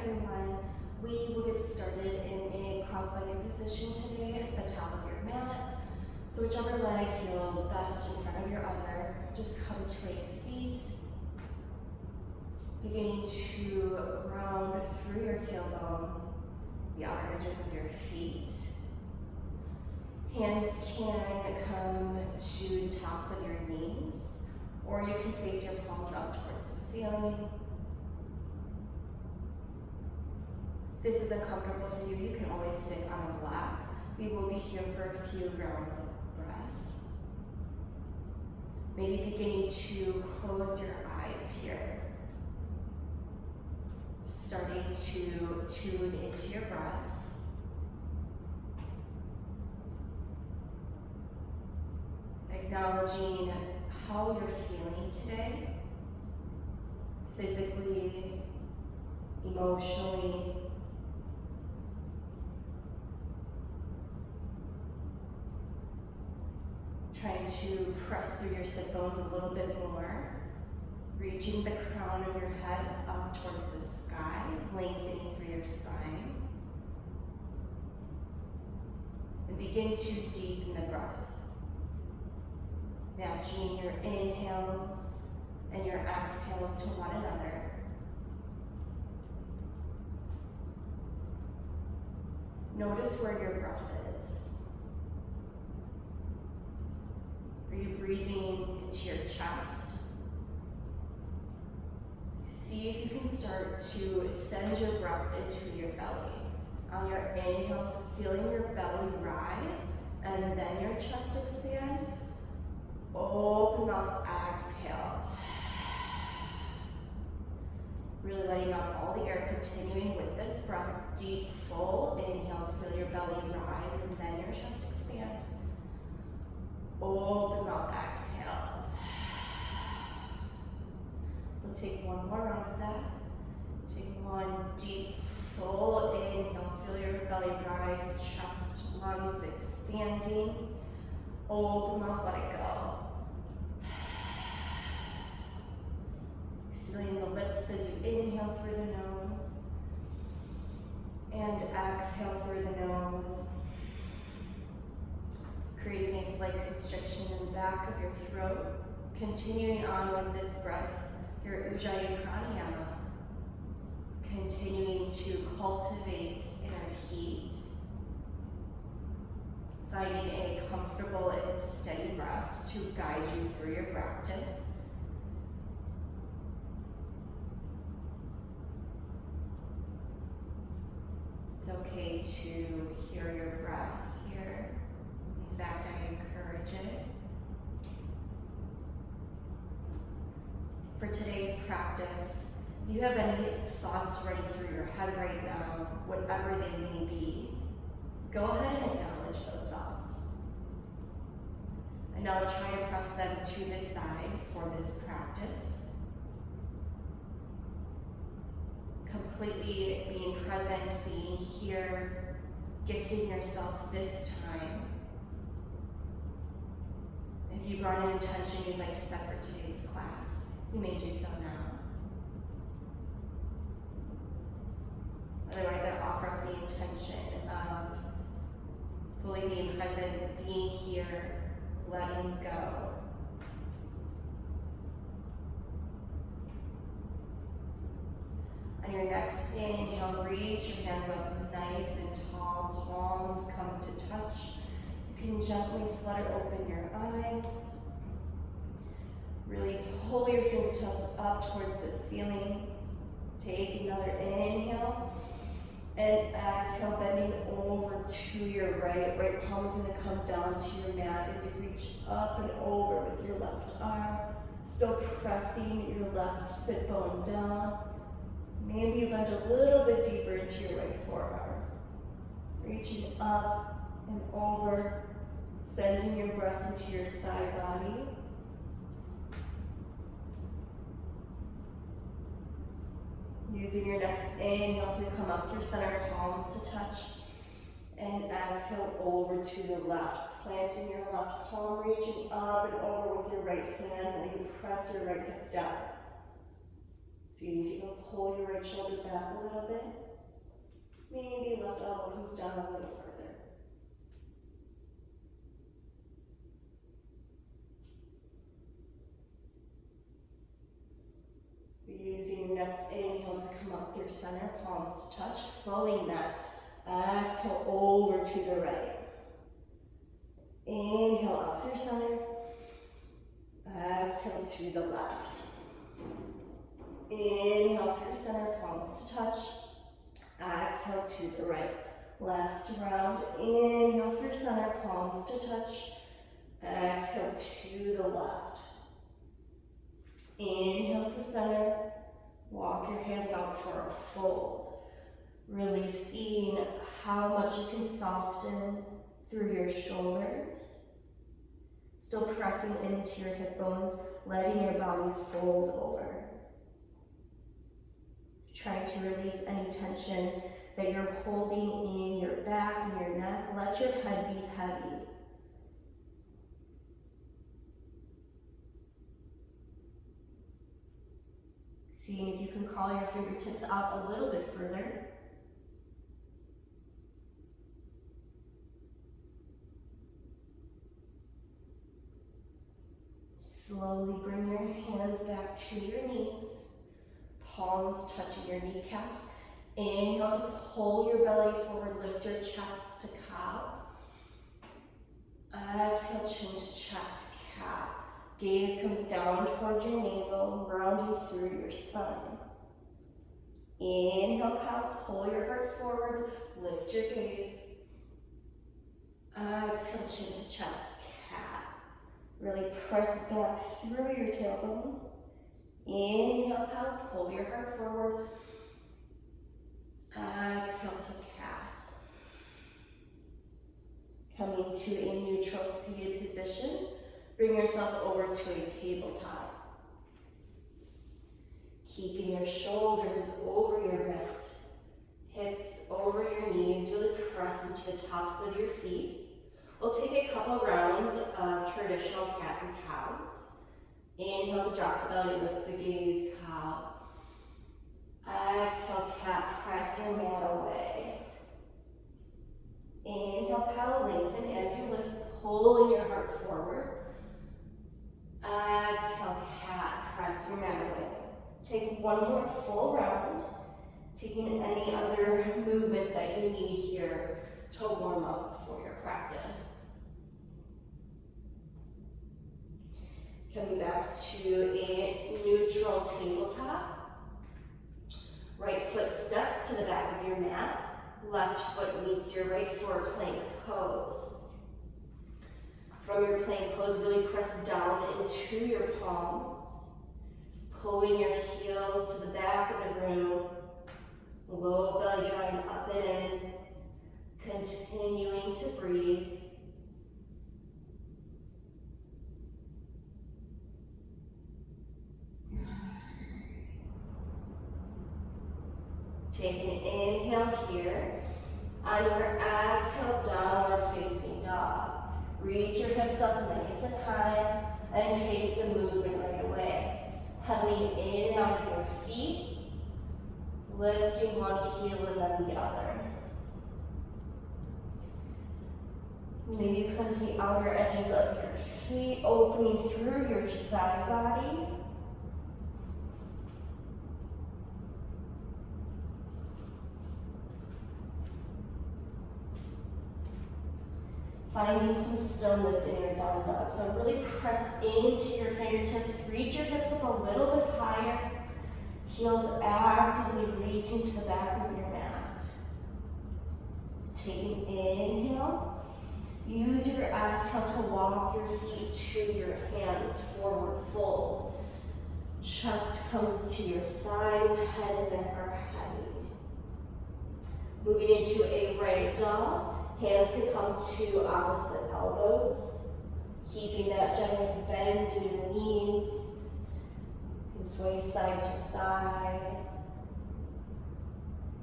everyone. We will get started in a cross-legged position today at the top of your mat. So whichever leg feels best in front of your other, just come to a seat. Beginning to ground through your tailbone, the outer edges of your feet. Hands can come to the tops of your knees, or you can face your palms up towards the ceiling. If this is uncomfortable for you, you can always sit on a block. We will be here for a few rounds of breath. Maybe beginning to close your eyes here. Starting to tune into your breath. Acknowledging how you're feeling today, physically, emotionally. Trying to press through your sit bones a little bit more. Reaching the crown of your head up towards the sky, lengthening through your spine. And begin to deepen the breath. Matching your inhales and your exhales to one another. Notice where your breath is. Are you breathing into your chest? See if you can start to send your breath into your belly. On your inhales, feeling your belly rise, and then your chest expand. Open mouth, exhale. Really letting out all the air, continuing with this breath. Deep, full inhales, feel your belly rise, and then your chest expand. Open mouth, exhale. We'll take one more round of that. Take one deep, full inhale. Feel your belly rise, chest, lungs expanding. Open mouth, let it go. Sealing the lips as you inhale through the nose. And exhale through the nose. Creating a slight constriction in the back of your throat. Continuing on with this breath, your Ujjayi Pranayama. Continuing to cultivate inner heat. Finding a comfortable and steady breath to guide you through your practice. It's okay to hear your breath here. In fact, I encourage it. For today's practice, if you have any thoughts running through your head right now, whatever they may be, go ahead and acknowledge those thoughts. And now try to press them to the side for this practice. Completely being present, being here, gifting yourself this time. If you brought an intention you'd like to set for today's class, you may do so now. Otherwise, I offer up the intention of fully being present, being here, letting go. On your next inhale, reach your hands up nice and tall, palms come to touch. You can gently flutter open your eyes. Really pull your fingertips up towards the ceiling. Take another inhale. And exhale, bending over to your right. Right palm is going to come down to your mat as you reach up and over with your left arm. Still pressing your left sit bone down. Maybe you bend a little bit deeper into your right forearm. Reaching up and over, sending your breath into your side body. Using your next inhale to come up through center, palms to touch. And exhale over to the left. Planting your left palm, reaching up and over with your right hand while you press your right hip down. See if you can pull your right shoulder back a little bit. Maybe left elbow comes down a little further. Using your next inhale to come up through center, palms to touch, flowing that. Exhale over to the right. Inhale up through center. Exhale to the left. Inhale through center, palms to touch. Exhale to the right. Last round. Inhale through center, palms to touch. Exhale to the left. Inhale to center. Walk your hands out for a fold. Really seeing how much you can soften through your shoulders. Still pressing into your hip bones, letting your body fold over. Trying to release any tension that you're holding in your back and your neck. Let your head be heavy. Seeing if you can call your fingertips out a little bit further. Slowly bring your hands back to your knees. Palms touching your kneecaps. Inhale to pull your belly forward, lift your chest to cow. Exhale, chin to chest, cat. Gaze comes down towards your navel, rounding through your spine. Inhale, cow, pull your heart forward, lift your gaze. Exhale, chin to chest, cat. Really press back through your tailbone. Inhale, cow, pull your heart forward. Exhale to cat. Coming to a neutral seated position. Bring yourself over to a tabletop. Keeping your shoulders over your wrists, hips over your knees, really press into the tops of your feet. We'll take a couple rounds of traditional cat and cows. Inhale to drop the belly, lift the gaze, cow. Exhale, cat, press your mat away. Inhale, cow, lengthen as you lift, pulling your heart forward. Exhale, cat, press your mat away. Take one more full round, taking any other movement that you need here to warm up for your practice. Coming back to a neutral tabletop. Right foot steps to the back of your mat. Left foot meets your right for plank pose. From your plank pose, really press down into your palms. Pulling your heels to the back of the room. Low belly drawing up and in. Continuing to breathe. Take an inhale here. On your exhale, downward facing dog. Reach your hips up nice and high and take some movement right away. Pedaling in and out of your feet. Lifting one heel and then the other. Maybe come to the outer edges of your feet, opening through your side body. Finding some stillness in your down dog. So really press into your fingertips, reach your hips up a little bit higher. Heels actively reaching to the back of your mat. Take an inhale. Use your exhale to walk your feet to your hands, forward fold. Chest comes to your thighs, head and neck are heavy. Moving into a right dog. Hands can come to opposite elbows, keeping that generous bend in your knees. You can sway side to side.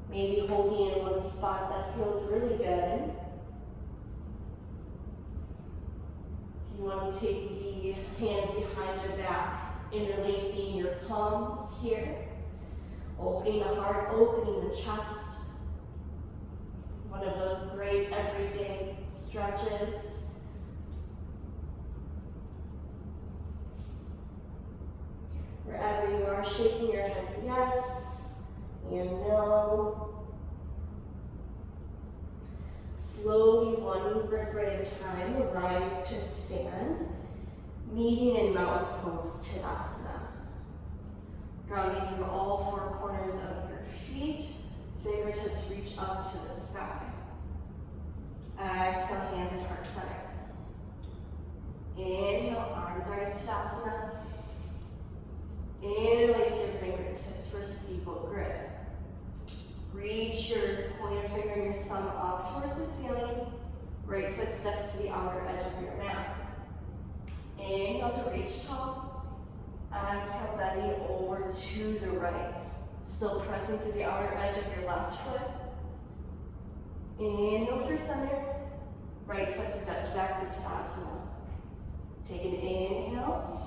Maybe holding in one spot that feels really good. If you want to take the hands behind your back, interlacing your palms here. Opening the heart, opening the chest. One of those great everyday stretches. Wherever you are, shaking your head yes and no. Slowly, one vertebrae at a time, rise to stand, meeting in mountain pose Tadasana. Grounding through all four corners of your feet, fingertips reach up to the sky. Exhale, hands at heart center. Inhale, arms rise to Tadasana. Interlace your fingertips for steeple grip. Reach your pointer finger and your thumb up towards the ceiling. Right foot steps to the outer edge of your mat. Inhale to reach tall. Exhale, bending over to the right. Still pressing through the outer edge of your left foot. Inhale through center. Right foot steps back to Tadasana. Take an inhale.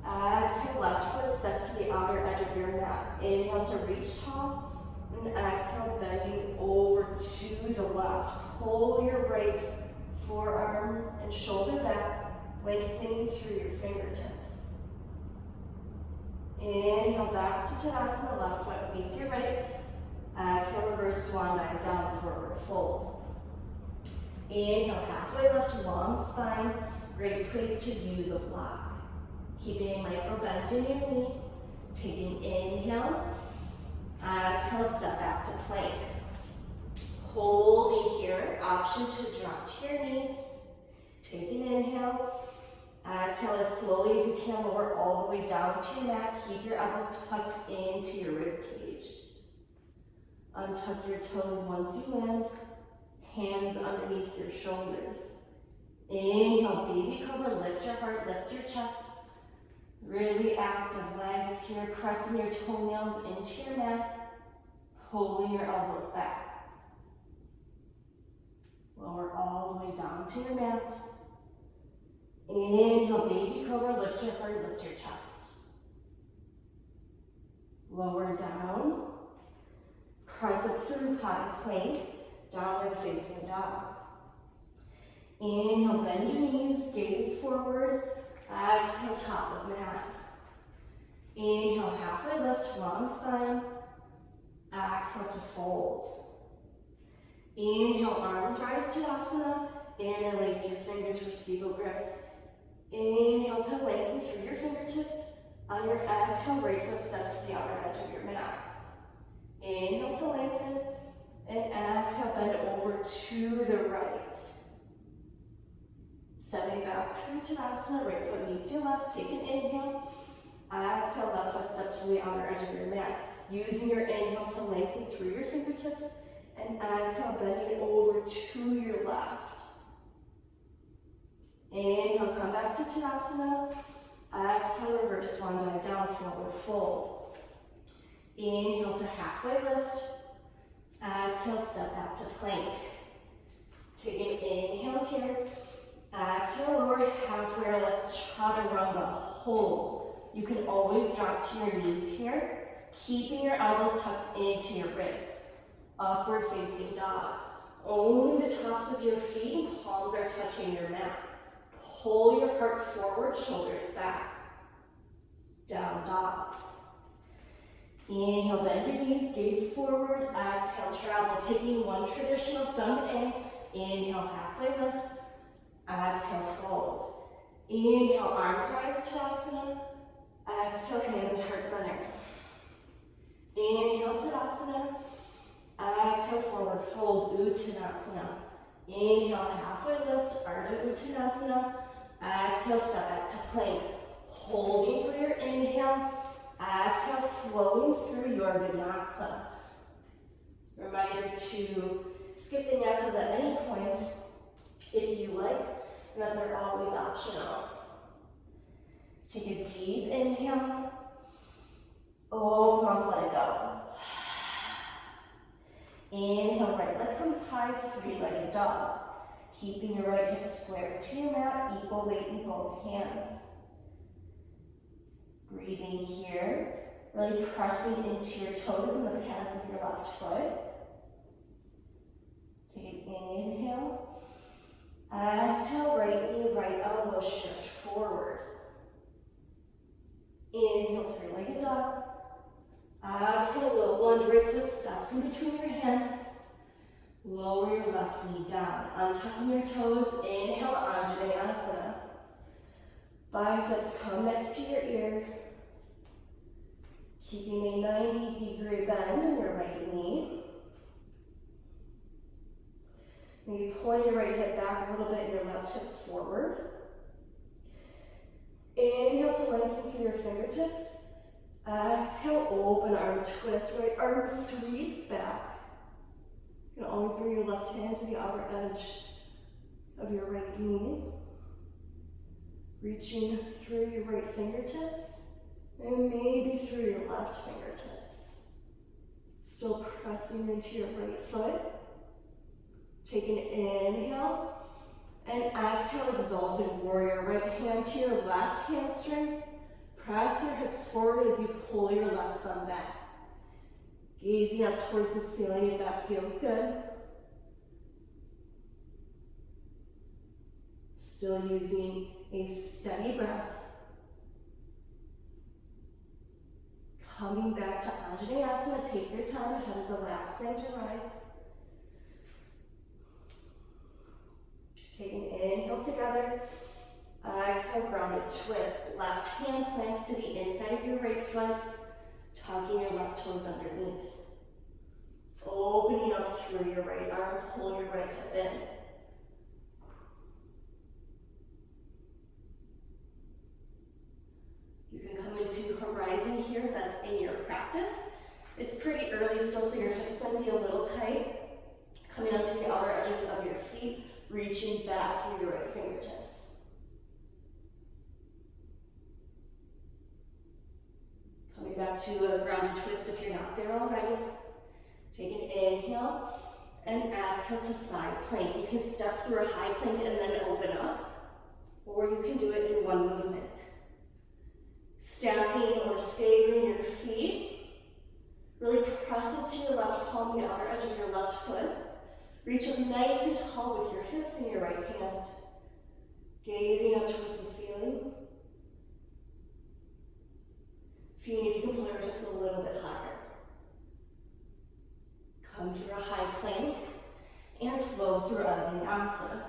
Exhale, left foot steps to the outer edge of your mat. Inhale to reach tall. And exhale, bending over to the left. Pull your right forearm and shoulder back, lengthening through your fingertips. Inhale back to Tadasana, left foot meets your right. Exhale, reverse swan dive, down, forward fold. Inhale, halfway lift, long spine. Great place to use a block. Keeping a micro bend in your knee. Taking inhale. Exhale, step back to plank. Holding here, option to drop to your knees. Take an inhale. Exhale as slowly as you can, lower all the way down to your mat. Keep your elbows tucked into your rib cage. Untuck your toes once you land. Hands underneath your shoulders. Inhale, baby cobra, lift your heart, lift your chest. Really active legs here, pressing your toenails into your mat, pulling your elbows back. Lower all the way down to your mat. Inhale, baby cobra, lift your heart, lift your chest. Lower down, press up through high plank, downward facing dog. Inhale, bend your knees, gaze forward. Exhale, top of mat. Inhale, halfway lift, long spine. Exhale to fold. Inhale, arms rise to Tadasana. Interlace your fingers for steeple grip. Inhale to lengthen through your fingertips. On your exhale, right foot steps to the outer edge of your mat. Inhale to lengthen. And exhale, bend over to the right. Stepping back through Tadasana, right foot meets your left, take an inhale. Exhale, left foot steps to the outer edge of your mat. Using your inhale to lengthen through your fingertips, and exhale, bending over to your left. Inhale, come back to Tadasana. Exhale, reverse swan dive, down, forward fold. Inhale to halfway lift. Exhale, step back to plank. Take an inhale here. Exhale, lower halfway, let's chaturanga, hold. You can always drop to your knees here, keeping your elbows tucked into your ribs. Upward facing dog. Only the tops of your feet and palms are touching your mat. Pull your heart forward, shoulders back. Down dog. Inhale, bend your knees, gaze forward. Exhale, travel, taking one traditional summit A. Inhale, halfway lift. Exhale, fold. Inhale, arms rise to Tadasana. Exhale, hands at heart center. Inhale, Tadasana. Exhale, forward fold, Uttanasana. Inhale, halfway lift, Ardha Uttanasana. Exhale, step back to plank. Holding for your inhale. Exhale, flowing through your Vinyasa. Reminder to skip Vinyasas at any point if you like, and that they're always optional. Take a deep inhale. Open mouth, let it go. Inhale, right leg comes high, three-legged dog. Keeping your right hip square to your mat, equal weight in both hands. Breathing here, really pressing into your toes and the pads of your left foot. shift forward. Inhale, three-legged dog. Exhale, low lunge, right foot steps in between your hands. Lower your left knee down, untucking your toes. Inhale, Anjaneyasana. Biceps come next to your ear. Keeping a 90-degree bend in your right knee. Maybe pulling your right hip back a little bit and your left hip forward. Inhale to lengthen through your fingertips. Exhale, open arm twist. Right arm sweeps back. You can always bring your left hand to the outer edge of your right knee. Reaching through your right fingertips and maybe through your left fingertips. Still pressing into your right foot. Take an inhale and exhale, exalted warrior. Right hand to your left hamstring. Press your hips forward as you pull your left thumb back. Gazing up towards the ceiling if that feels good. Still using a steady breath. Coming back to Anjaneyasana, take your time. Head is the last thing to rise. Take an inhale together. Exhale, grounded twist. Left hand plants to the inside of your right foot, tucking your left toes underneath. Opening up through your right arm, pull your right hip in. You can come into horizon here if that's in your practice. It's pretty early still, so your hips might be a little tight. Coming up to the outer edges of your feet, reaching back through your right fingertips. Coming back to a grounded twist if you're not there already. Take an inhale and exhale to side plank. You can step through a high plank and then open up, or you can do it in one movement. Stacking or staggering your feet. Really press into your left palm, the outer edge of your left foot. Reach up nice and tall with your hips in your right hand. Gazing up towards the ceiling. Seeing if you can pull your hips a little bit higher. Come through a high plank and flow through Vinyasa.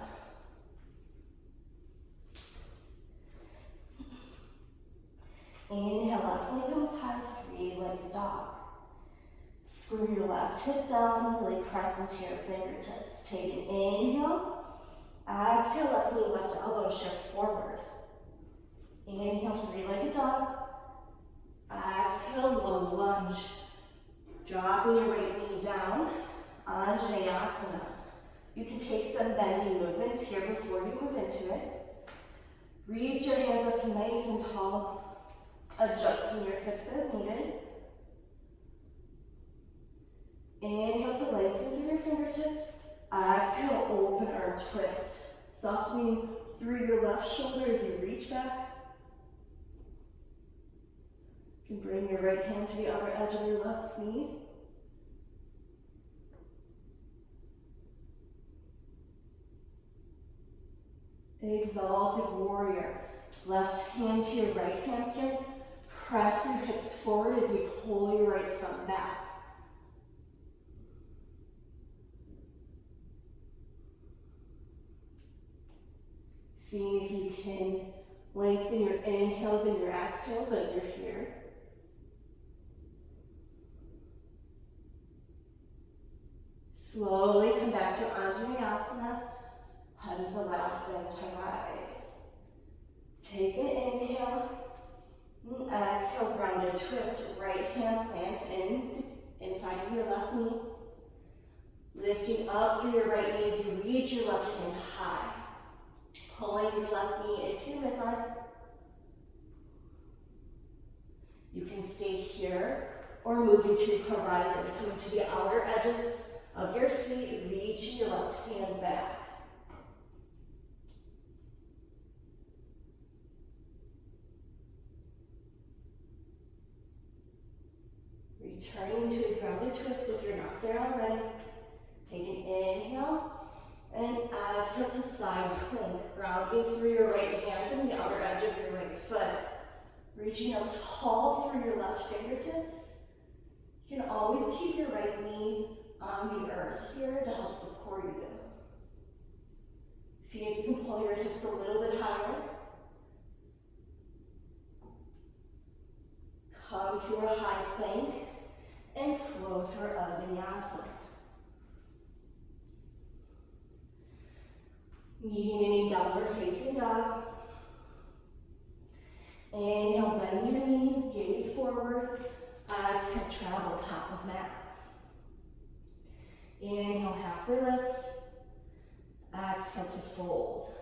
Inhale, left leg comes high, three-legged dog. Screw your left hip down, really press into your fingertips. Take an inhale. Exhale, left knee, left elbow, shift forward. Inhale, three-legged dog. Exhale, low lunge. Dropping your right knee down, Anjaneyasana. You can take some bending movements here before you move into it. Reach your hands up nice and tall, adjusting your hips as needed. Inhale to lengthen through your fingertips. Exhale, open arm twist. Softening through your left shoulder as you reach back. You can bring your right hand to the outer edge of your left knee. Exalted warrior. Left hand to your right hamstring. Press your hips forward as you pull your right thumb back. Seeing if you can lengthen your inhales and your exhales as you're here. Slowly come back to Anjaneyasana. Head is the last thing to rise. Take an inhale. Exhale, grounded twist. Right hand plants inside of your left knee. Lifting up through your right knee as you reach your left hand high. Pulling your left knee into your midline. You can stay here or move into horizon. Coming to the outer edges of your feet, reach your left hand back. Returning to a grounded twist if you're not there already. Take an inhale And exhale to side plank, grounding through your right hand and the outer edge of your right foot. Reaching up tall through your left fingertips. You can always keep your right knee on the earth here to help support you. See if you can pull your hips a little bit higher. Come through a high plank and flow through a vinyasa. Meeting in a downward facing dog. Inhale, bend your knees, gaze forward. Exhale, travel top of mat. Inhale, halfway lift. Exhale to fold.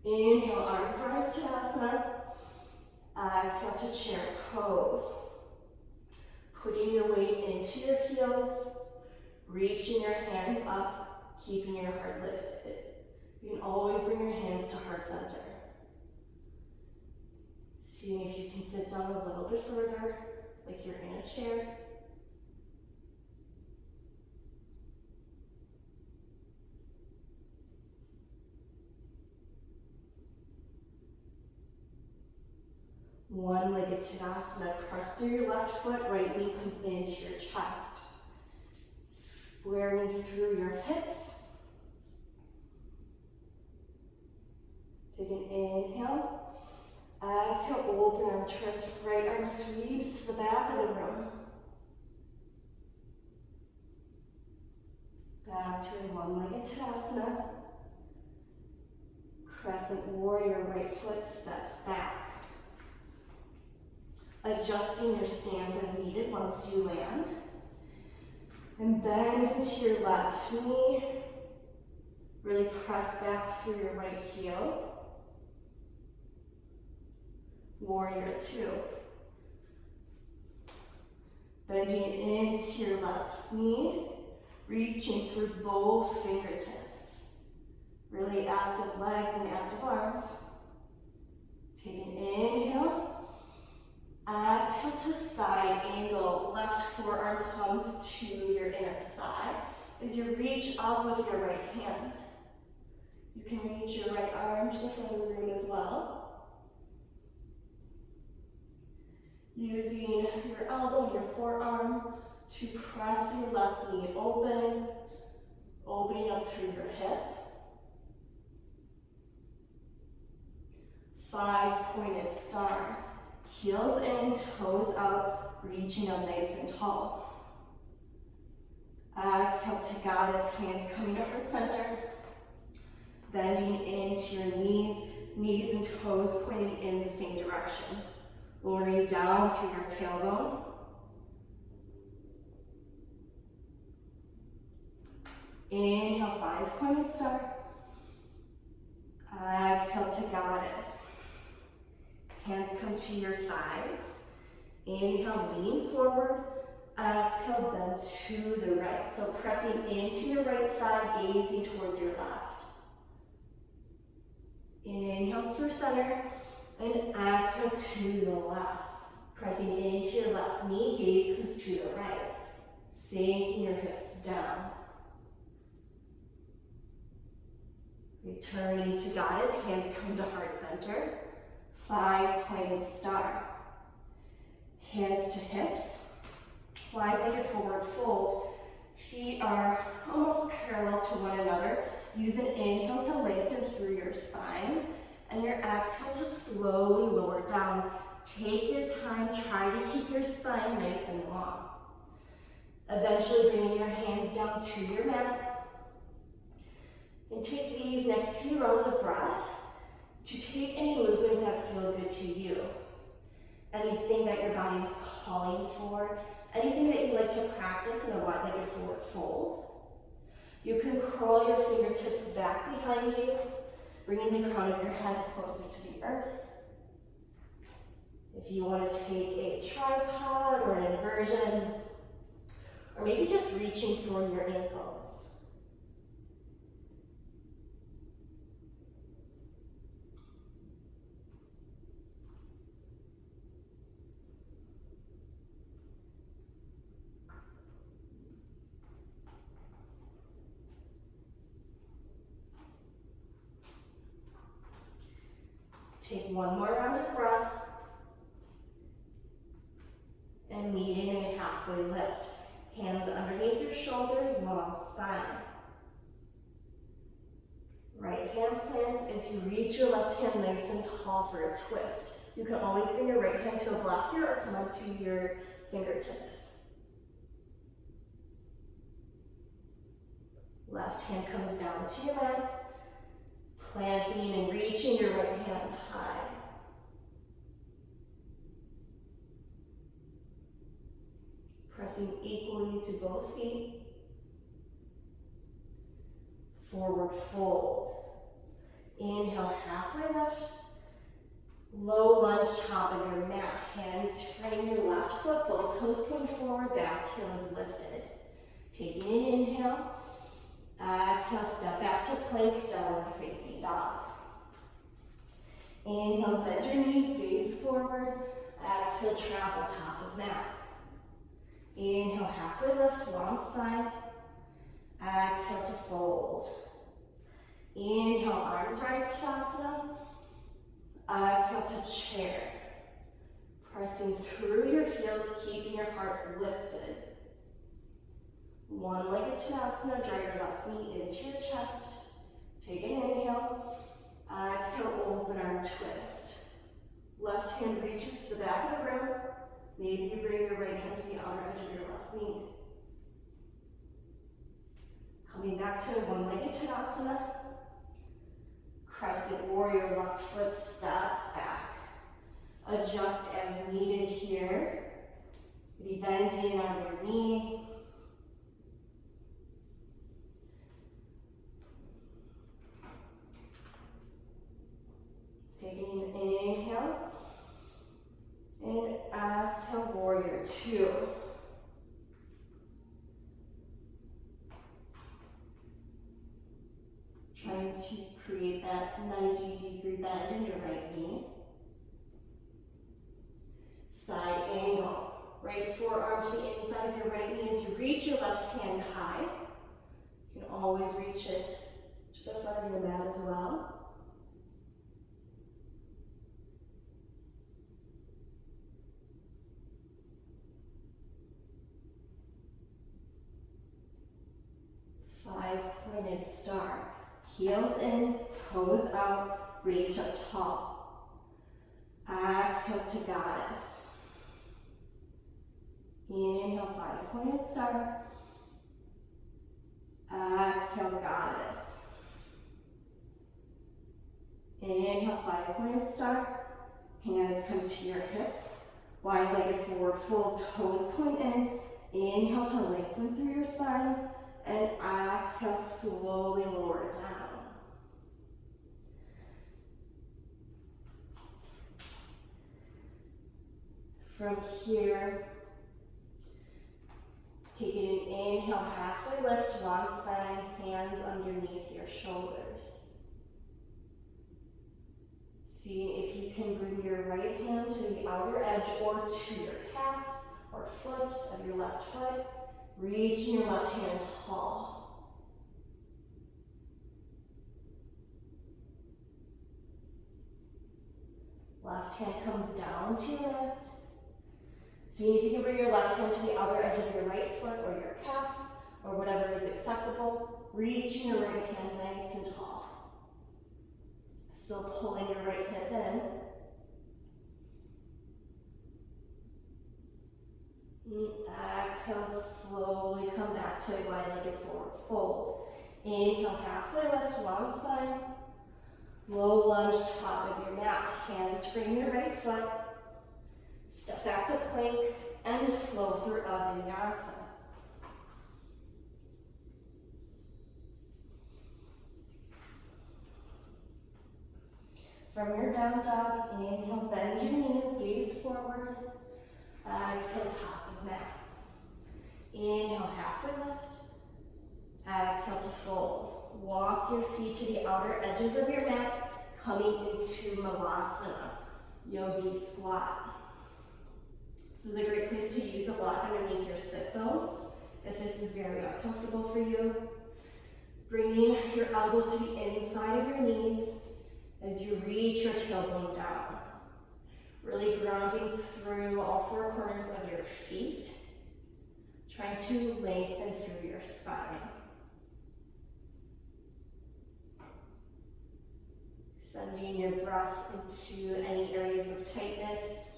Inhale, arms rise to Tadasana. Exhale to chair pose. Putting your weight into your heels, reaching your hands up, keeping your heart lifted. You can always bring your hands to heart center. Seeing if you can sit down a little bit further, like you're in a chair. One-legged Tadasana. Press through your left foot, right knee comes into your chest. Squaring through your hips. Take an inhale. Exhale, open arm twist. Right arm sweeps to the back of the room. Back to a one-legged Tadasana. Crescent warrior, right foot steps back. Adjusting your stance as needed once you land. And bend into your left knee. Really press back through your right heel. Warrior two. Bending into your left knee. Reaching through both fingertips. Really active legs and active arms. Take an inhale. Exhale to side angle. Left forearm comes to your inner thigh as you reach up with your right hand. You can reach your right arm to the front of the room as well. Using your elbow and your forearm to press your left knee open, opening up through your hip. 5-pointed star. Heels in, toes out, reaching up nice and tall. Exhale to goddess, hands coming to heart center. Bending into your knees and toes pointing in the same direction. Lowering down through your tailbone. Inhale, 5-pointed star. Exhale to goddess. Hands come to your thighs. Inhale, lean forward. Exhale, bend to the right. So pressing into your right thigh, gazing towards your left. Inhale through center. And exhale to the left. Pressing into your left knee, gaze comes to the right. Sinking your hips down. Returning to goddess, hands come to heart center. 5-pointed star. Hands to hips. Wide-legged forward fold. Feet are almost parallel to one another. Use an inhale to lengthen through your spine. And your exhale to slowly lower down. Take your time. Try to keep your spine nice and long. Eventually bringing your hands down to your mat. And take these next few rounds of breath to take any movements that feel good to you. Anything that your body is calling for, anything that you like to practice in a wide-legged forward fold. You can curl your fingertips back behind you, bringing the crown of your head closer to the earth. If you want to take a tripod or an inversion, or maybe just reaching for your ankles. Take one more round of breath. And meet in a halfway lift. Hands underneath your shoulders, long spine. Right hand plants as you reach your left hand nice and tall for a twist. You can always bring your right hand to a block here or come onto your fingertips. Left hand comes down to your mat, planting and reaching your right hand high. Pressing equally to both feet. Forward fold. Inhale, halfway lift. Low lunge, top of your mat. Hands frame your left foot, both toes point forward, back heel is lifted. Taking an inhale. Exhale, step back to plank, downward facing dog. Inhale, bend your knees, gaze forward. Exhale, travel top of mat. Inhale, halfway lift, long spine. Exhale to fold. Inhale, arms rise to Vinyasa. Exhale to chair. Pressing through your heels, keeping your heart lifted. One-legged Vinyasa, draw your left knee into your chest. Take an inhale. Exhale, open arm twist. Left hand reaches to the back of the room. Maybe you bring your right hand to the outer edge of your left knee. Coming back to one-legged Tadasana. Crescent warrior, left foot steps back. Adjust as needed here. Be bending on your knee. Taking an inhale. And exhale, warrior two. Trying to create that 90-degree bend in your right knee. Side angle. Right forearm to the inside of your right knee as you reach your left hand high. You can always reach it to the front of your mat as well. Five-pointed star. Heels in, toes out, reach up tall. Exhale to goddess. Inhale, five-pointed star. Exhale, goddess. Inhale, five-pointed star. Hands come to your hips. Wide-legged forward fold, toes point in. Inhale to lengthen through your spine. And exhale, slowly lower it down. From here, taking an inhale, halfway lift, long spine, hands underneath your shoulders. Seeing if you can bring your right hand to the outer edge or to your calf or foot of your left foot. Reaching your left hand tall. Left hand comes down to your left. Seeing if you can bring your left hand to the outer edge of your right foot or your calf or whatever is accessible. Reaching your right hand nice and tall. Still pulling your right hip in. Exhale, slowly come back to a wide-legged forward fold. Inhale, halfway lift, long spine. Low lunge, top of your mat. Hands frame your right foot. Step back to plank and flow through Vinyasa. From your down dog, inhale, bend your knees, gaze forward. Exhale, top of mat. Inhale, halfway lift. Exhale to fold. Walk your feet to the outer edges of your mat, coming into Malasana, yogi squat. This is a great place to use a block underneath your sit bones if this is very uncomfortable for you. Bringing your elbows to the inside of your knees As you reach your tailbone down, really grounding through all four corners of your feet, trying to lengthen through your spine. Sending your breath into any areas of tightness.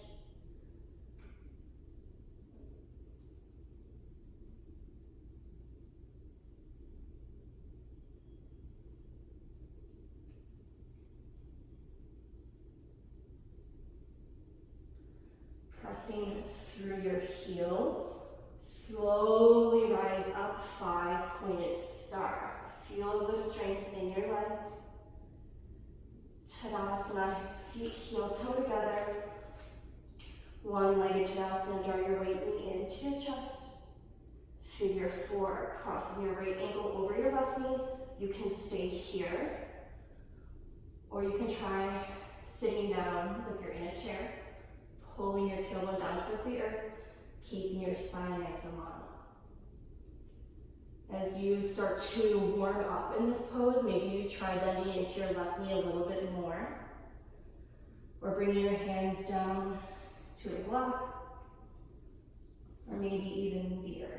Pressing through your heels. Slowly rise up, 5-pointed star. Feel the strength in your legs. Tadasana, feet heel toe together. One-legged Tadasana, draw your right knee into your chest. Figure 4, crossing your right ankle over your left knee. You can stay here, or you can try sitting down like you're in a chair, pulling your tailbone down towards the earth, keeping your spine nice and long. As you start to warm up in this pose, maybe you try bending into your left knee a little bit more, or bringing your hands down to a block, or maybe even the earth.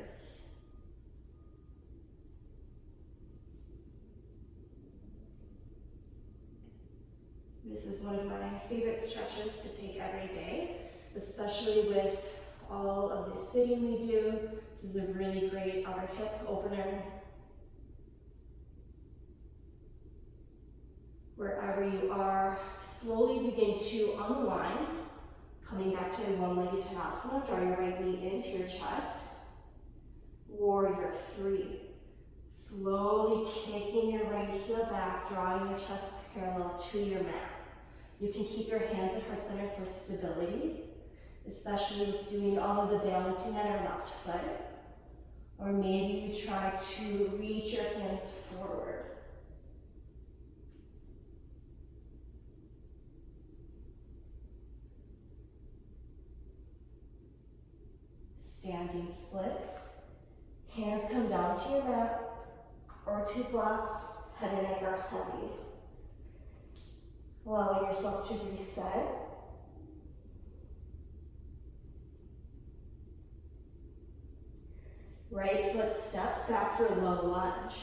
This is one of my favorite stretches to take every day, especially with all of the sitting we do. This is a really great outer hip opener. Wherever you are, slowly begin to unwind, coming back to a one-legged Tadasana. Draw your right knee into your chest. Warrior 3. Slowly kicking your right heel back, drawing your chest parallel to your mat. You can keep your hands at heart center for stability, especially with doing all of the balancing on our left foot. Or maybe you try to reach your hands forward. Standing splits. Hands come down to your mat or to blocks, head and neck are heavy. Allowing yourself to reset. Right foot steps back for low lunge.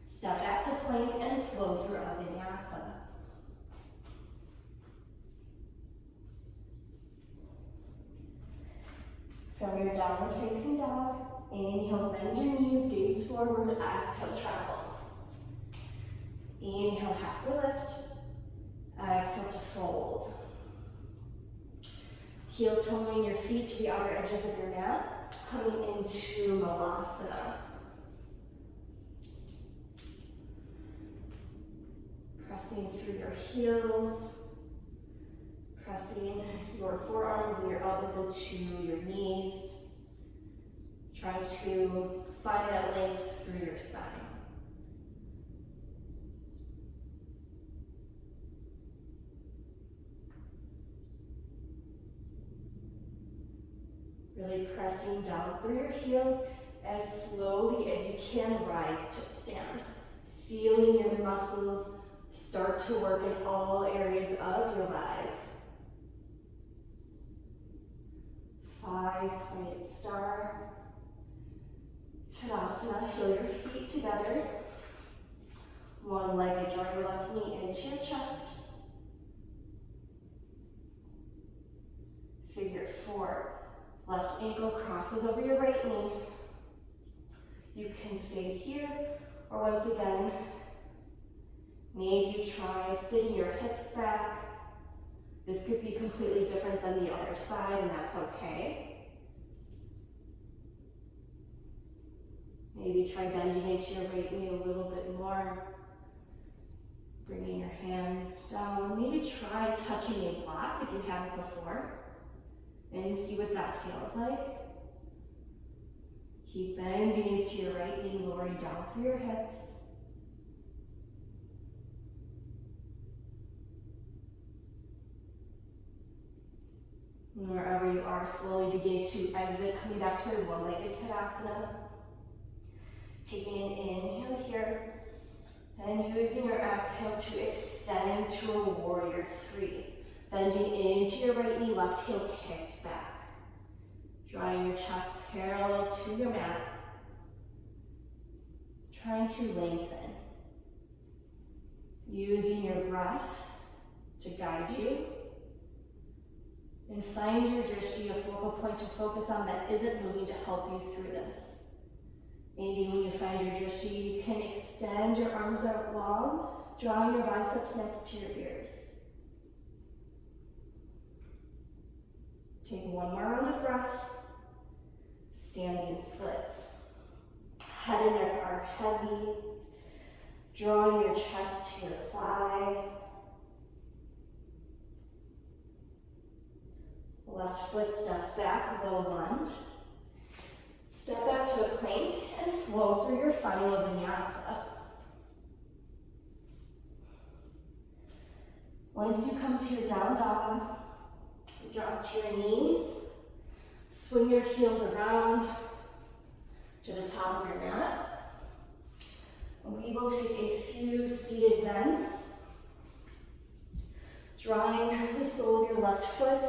Step back to plank and flow through a Vinyasa. From your downward facing dog, inhale, bend your knees, gaze forward, exhale, travel. Inhale, halfway lift. Exhale to fold. Heel toeing your feet to the outer edges of your mat, coming into Malasana. Pressing through your heels, pressing your forearms and your elbows into your knees, trying to find that length through your spine. Really pressing down through your heels as slowly as you can rise to stand. Feeling your muscles start to work in all areas of your legs. 5-pointed star. Tadasana, heel your feet together. One-legged, draw your left knee into your chest. Figure 4. Left ankle crosses over your right knee. You can stay here, or once again, maybe you try sitting your hips back. This could be completely different than the other side, and that's okay. Maybe try bending into your right knee a little bit more. Bringing your hands down. Maybe try touching a block if you haven't before. And see what that feels like. Keep bending into your right knee, lowering down through your hips. And wherever you are, slowly begin to exit, coming back to a one-legged Tadasana. Taking an inhale here, And using your exhale to extend to a warrior three. Bending into your right knee, left heel kicks back. Drawing your chest parallel to your mat. Trying to lengthen. Using your breath to guide you. And find your drishti, a focal point to focus on that isn't moving to help you through this. Maybe when you find your drishti, you can extend your arms out long, drawing your biceps next to your ears. Take one more round of breath. Standing splits. Head and neck are heavy. Drawing your chest to your thigh. Left foot steps back, low lunge. Step back to a plank and flow through your final vinyasa. Once you come to your down dog, drop to your knees, swing your heels around to the top of your mat. And we will take a few seated bends, drawing the sole of your left foot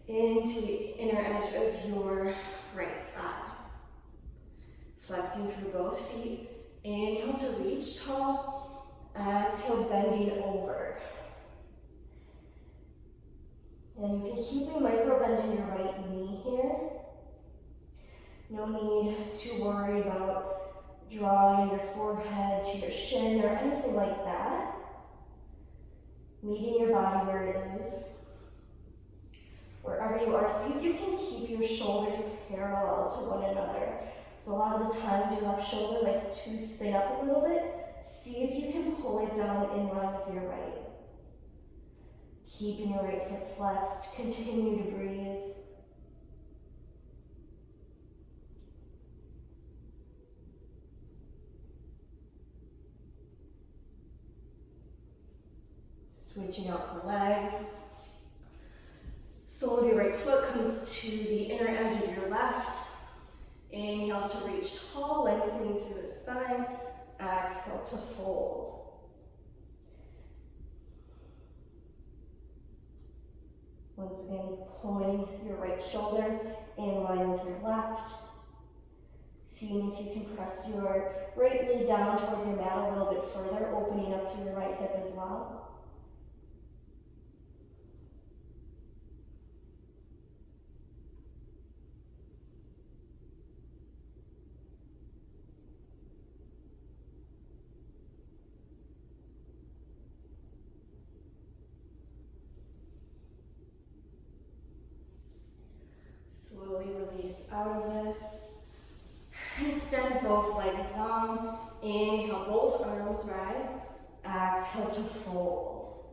into the inner edge of your right thigh. Flexing through both feet. Inhale to reach tall. Exhale, bending over. And you can keep a micro bend in your right knee here. No need to worry about drawing your forehead to your shin or anything like that. Meeting your body where it is. Wherever you are, see if you can keep your shoulders parallel to one another. So a lot of the times your left shoulder likes to spin up a little bit. See if you can pull it down in line with your right. Keeping your right foot flexed, continue to breathe. Switching out the legs. Sole of your right foot comes to the inner edge of your left. Inhale to reach tall, lengthening through the spine. Exhale to fold. Once again, pulling your right shoulder in line with your left. Seeing if you can press your right knee down towards your mat a little bit further, opening up through your right hip as well. Slowly release out of this. And extend both legs long. Inhale, both arms rise. Exhale to fold.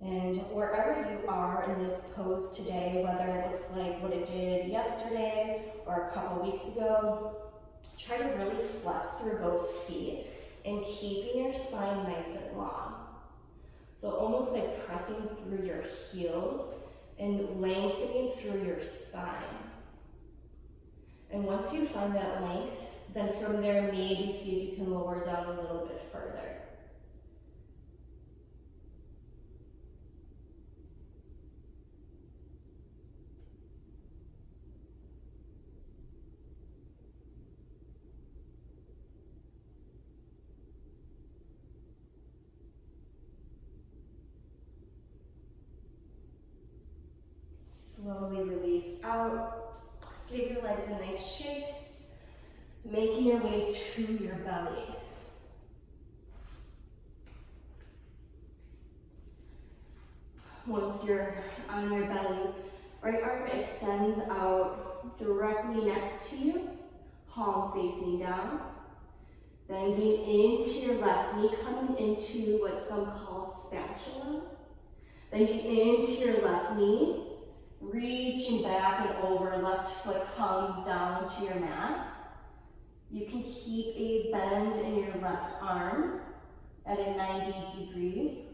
And wherever you are in this pose today, whether it looks like what it did yesterday or a couple weeks ago, try to really flex through both feet and keeping your spine nice and long. So almost like pressing through your heels and lengthening through your spine. And once you find that length, then from there maybe see if you can lower down a little bit further. Slowly release out. Give your legs a nice shake, making your way to your belly. Once you're on your belly, right arm extends out directly next to you, palm facing down. Bending into your left knee, coming into what some call spatula. Bending into your left knee. Reaching back and over, left foot comes down to your mat. You can keep a bend in your left arm at a 90 degree.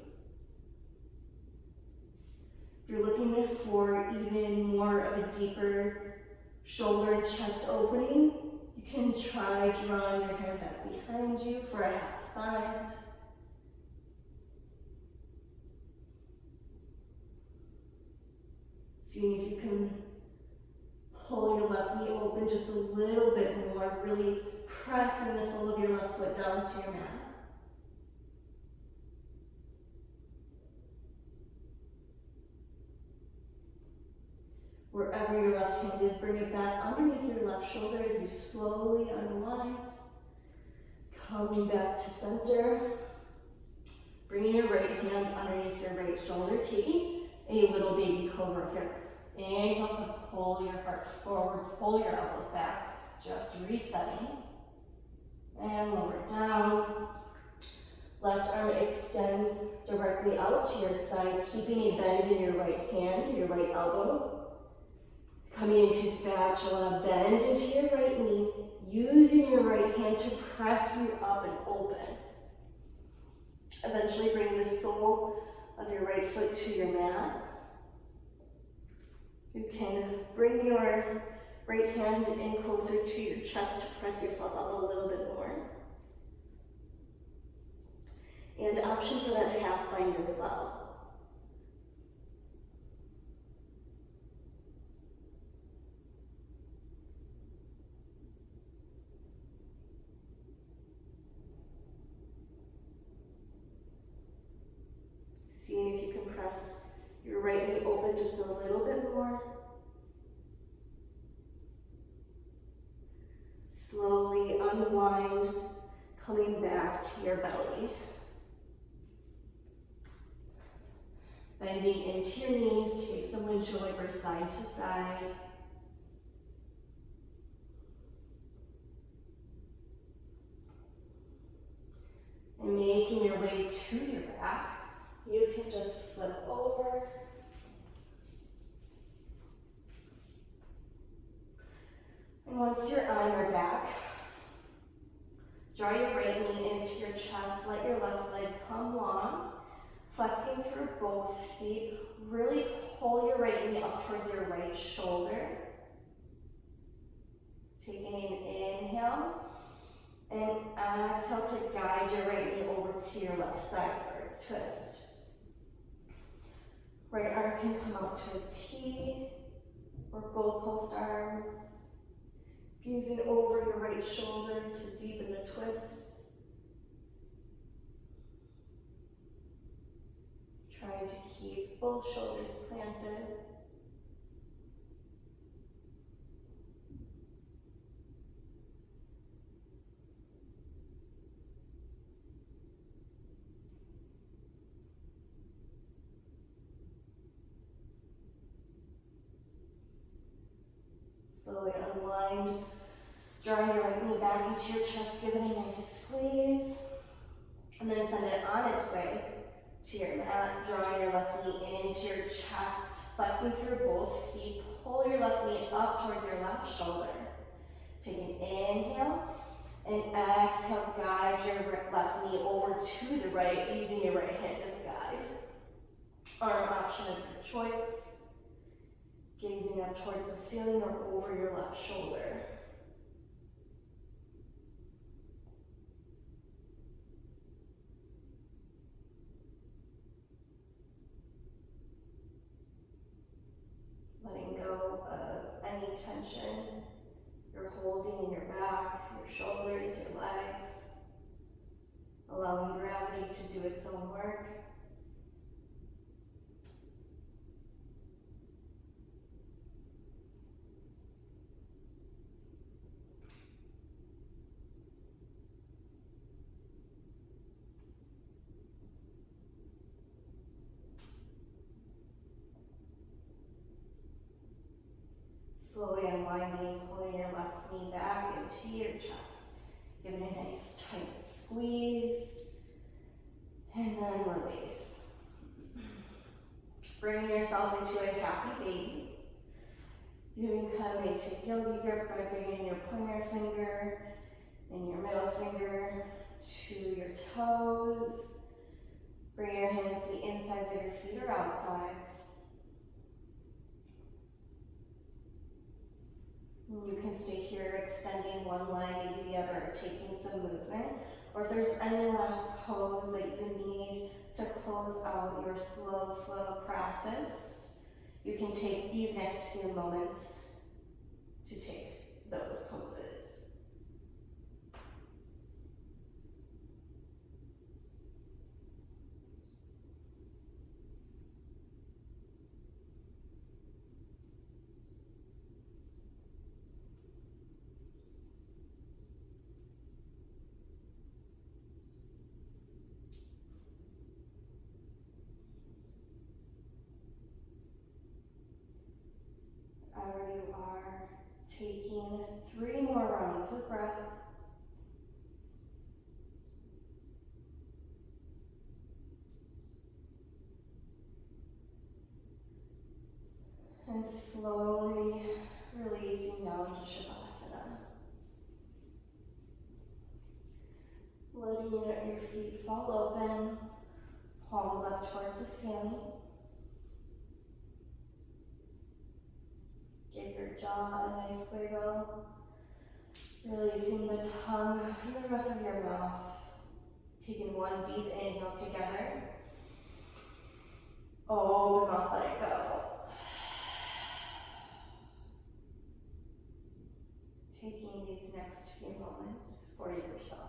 If you're looking for even more of a deeper shoulder and chest opening, you can try drawing your hair back behind you for a half bind. Seeing if you can pull your left knee open just a little bit more, really pressing the sole of your left foot down to your mat. Wherever your left hand is, bring it back underneath your left shoulder as you slowly unwind. Coming back to center. Bringing your right hand underneath your right shoulder, taking a little baby cobra here. Inhale to pull your heart forward, pull your elbows back, just resetting. And lower down. Left arm extends directly out to your side, keeping a bend in your right hand, your right elbow. Coming into spatula, bend into your right knee, using your right hand to press you up and open. Eventually bring the sole of your right foot to your mat. You can bring your right hand in closer to your chest to press yourself up a little bit more. And option for that half bind as well. Seeing if you can press your right knee open just a little bit more. Slowly unwind, coming back to your belly. Bending into your knees, take some windshield wiper side to side. And making your way to your back. You can just flip over. And once you're on your back, draw your right knee into your chest, let your left leg come long, flexing through both feet. Really pull your right knee up towards your right shoulder. Taking an inhale, and exhale to guide your right knee over to your left side for a twist. Right arm can come out to a T or goalpost arms. Fusing over your right shoulder to deepen the twist. Trying to keep both shoulders planted. Slowly unwind, drawing your right knee back into your chest, give it a nice squeeze, and then send it on its way to your mat, drawing your left knee into your chest, flexing through both feet, pull your left knee up towards your left shoulder. Take an inhale, and exhale, guide your left knee over to the right, using your right hand as a guide. Arm option of your choice. Gazing up towards the ceiling or over your left shoulder. Letting go of any tension you're holding in your back, your shoulders, your legs. Allowing gravity to do its own work. Slowly unwinding, pulling your left knee back into your chest. Give it a nice tight squeeze. And then release. Bringing yourself into a happy baby. You can come into yogi grip by bringing your pointer finger and your middle finger to your toes. Bring your hands to the insides of your feet or outsides. You can stay here, extending one leg, maybe the other, taking some movement. Or if there's any last pose that you need to close out your slow flow practice, you can take these next few moments to take those poses. There you are, taking 3 more rounds of breath. And slowly releasing down to Shavasana. Letting your feet fall open, palms up towards the ceiling. Give your jaw a nice wiggle. Releasing the tongue from the roof of your mouth. Taking one deep inhale together. Open mouth, let it go. Taking these next few moments for yourself.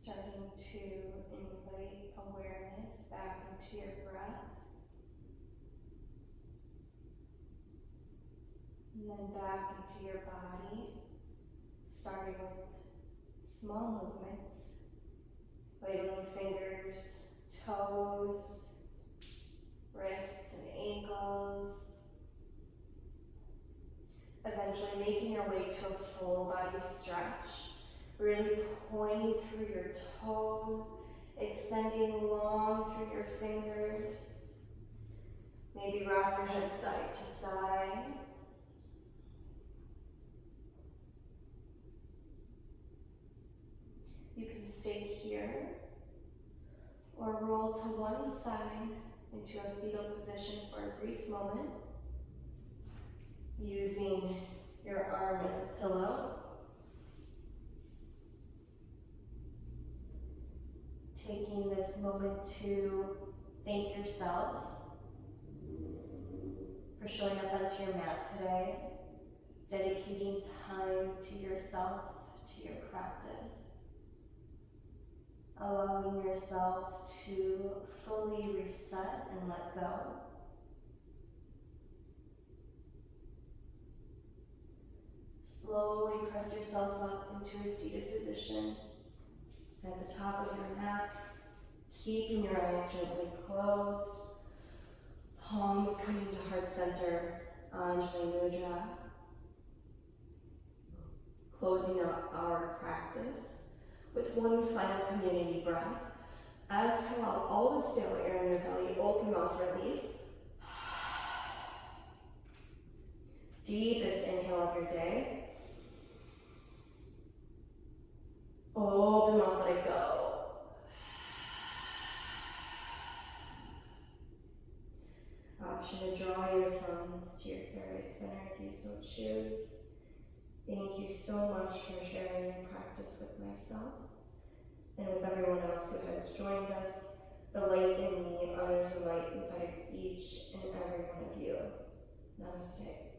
Starting to invite awareness back into your breath. And then back into your body, starting with small movements, wiggling fingers, toes, wrists and ankles. Eventually making your way to a full body stretch. Really pointing through your toes, extending long through your fingers. Maybe rock your head side to side. You can stay here or roll to one side into a fetal position for a brief moment, using your arm as a pillow. Taking this moment to thank yourself for showing up onto your mat today, dedicating time to yourself, to your practice, allowing yourself to fully reset and let go. Slowly press yourself up into a seated position at the top of your mat, keeping your eyes gently closed, palms coming to heart center, Anjali Mudra. Closing out our practice with one final community breath. Exhale out all the stale air in your belly, open mouth, release. Deepest inhale of your day. Open mouth, let it go. Option to draw your thumbs to your third center if you so choose. Thank you so much for sharing your practice with myself and with everyone else who has joined us. The light in me honors the light inside of each and every one of you. Namaste.